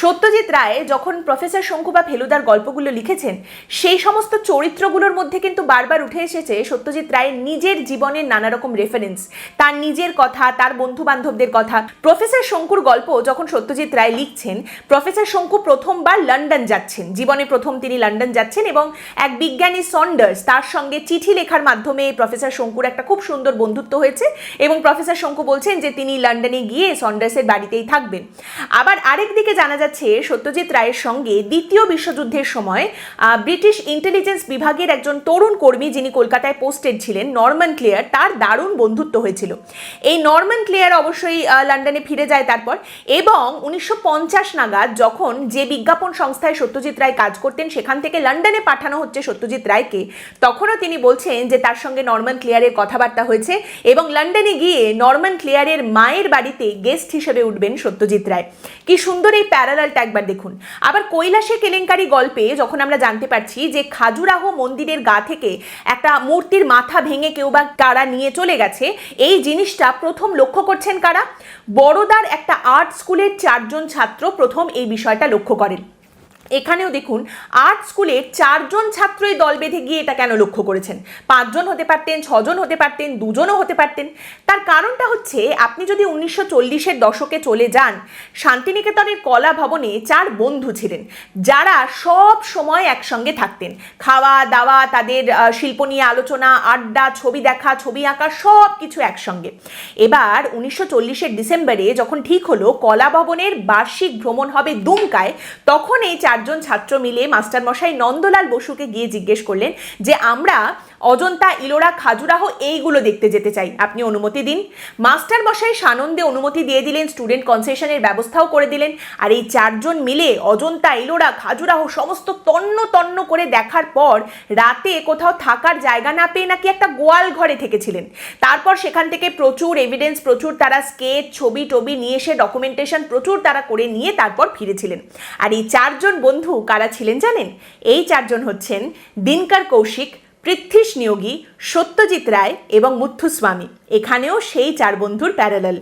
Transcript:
সত্যজিৎ রায় যখন প্রফেসর শঙ্কু বা ফেলুদার গল্পগুলো লিখেছেন সেই সমস্ত চরিত্রগুলোর মধ্যে কিন্তু বারবার উঠে এসেছে সত্যজিৎ রায়ের নিজের জীবনের নানা রকম রেফারেন্স, তার নিজের কথা, তার বন্ধু বান্ধবদের কথা। প্রফেসর শঙ্কুর গল্প যখন সত্যজিৎ রায় লিখছেন, প্রফেসর শঙ্কু প্রথমবার লন্ডন যাচ্ছেন, জীবনে প্রথম তিনি লন্ডন যাচ্ছেন এবং এক বিজ্ঞানী সন্ডার্স তার সঙ্গে চিঠি লেখার মাধ্যমে প্রফেসর শঙ্কুর একটা খুব সুন্দর বন্ধুত্ব হয়েছে এবং প্রফেসর শঙ্কু বলছেন যে তিনি লন্ডনে গিয়ে সন্ডার্সের বাড়িতেই থাকবেন। আবার আরেক দিকে জানা যাচ্ছে সত্যজিৎ রায়ের সঙ্গে দ্বিতীয় বিশ্বযুদ্ধের সময় ব্রিটিশ ইন্টেলিজেন্স বিভাগের একজন তরুণ কর্মী যিনি কলকাতায় পোস্টেড ছিলেন, নরম্যান ক্লেয়ার, তার দারুণ বন্ধুত্ব হয়েছিল। এই নরম্যান ক্লেয়ার অবশ্যই লন্ডনে ফিরে যায় তারপর, এবং 1950 নাগাদ যখন যে বিজ্ঞাপন সংস্থায় সত্যজিৎ রায় কাজ করতেন সেখান থেকে লন্ডনে পাঠানো হচ্ছে সত্যজিৎ রায়কে, তখনও তিনি বলছেন যে তার সঙ্গে নরম্যান ক্লেয়ারের কথাবার্তা হয়েছে এবং লন্ডনে গিয়ে নরম্যান ক্লেয়ারের মায়ের বাড়িতে গেস্ট হিসেবে উঠবেন সত্যজিৎ রায়। কি সুন্দর এই প্যারালালটা একবার দেখুন। আবার কৈলাসে কেলেঙ্কারি গল্পে যখন আমরা জানতে পারছি যে খাজুরাহ মন্দিরের গা থেকে একটা মূর্তির মাথা ভেঙে কেউ বা কারা নিয়ে চলে গেছে, এই জিনিসটা প্রথম লক্ষ্য করছেন কারা? বড়োদার একটা আর্ট স্কুলের 4 জন ছাত্র প্রথম এই বিষয়টা লক্ষ্য করেন। এখানেও দেখুন, আর্ট স্কুলের 4 জন ছাত্রই দল বেঁধে গিয়ে এটা কেন লক্ষ্য করেছেন? 5 জন হতে পারতেন, 6 জন হতে পারতেন, 2 জনও হতে পারতেন। তার কারণটা হচ্ছে, আপনি যদি 1940-এর দশকে চলে যান, শান্তিনিকেতনের কলা ভবনে 4 বন্ধু ছিলেন যারা সব সময় একসঙ্গে থাকতেন। খাওয়া দাওয়া, তাদের শিল্প নিয়ে আলোচনা, আড্ডা, ছবি দেখা, ছবি আঁকা, সব কিছু একসঙ্গে। এবার 1940-এর ডিসেম্বরে যখন ঠিক হলো কলা ভবনের বার্ষিক ভ্রমণ হবে দুমকায়, তখন এই 4 জন ছাত্র মিলে মাস্টারমশাই নন্দলাল বসুকে গিয়ে জিজ্ঞেস করলেন যে আমরা অজন্তা, ইলোরা, খাজুরাহ এইগুলো দেখতে যেতে চাই, আপনি অনুমতি দিন। মাস্টারমশাই সানন্দে অনুমতি দিয়ে দিলেন, স্টুডেন্ট কনসেশনের ব্যবস্থাও করে দিলেন। আর এই 4 জন মিলে অজন্তা, ইলোরা, খাজুরাহ সমস্ত তন্ন তন্ন করে দেখার পর রাতে কোথাও থাকার জায়গা না পেয়ে নাকি একটা গোয়াল ঘরে থেকেছিলেন। তারপর সেখান থেকে প্রচুর এভিডেন্স, প্রচুর তারা স্কেচ, ছবি টবি নিয়ে এসে ডকুমেন্টেশন প্রচুর তারা করে নিয়ে তারপর ফিরেছিলেন। আর এই 4 জন বন্ধু কারা ছিলেন জানেন? এই 4 জন হচ্ছেন দিনকর কৌশিক, পৃথ্বীশ নিয়োগী, সত্যজিৎ রায় এবং মুথুস্বামী। এখানেও সেই 4 বন্ধুর প্যারালাল।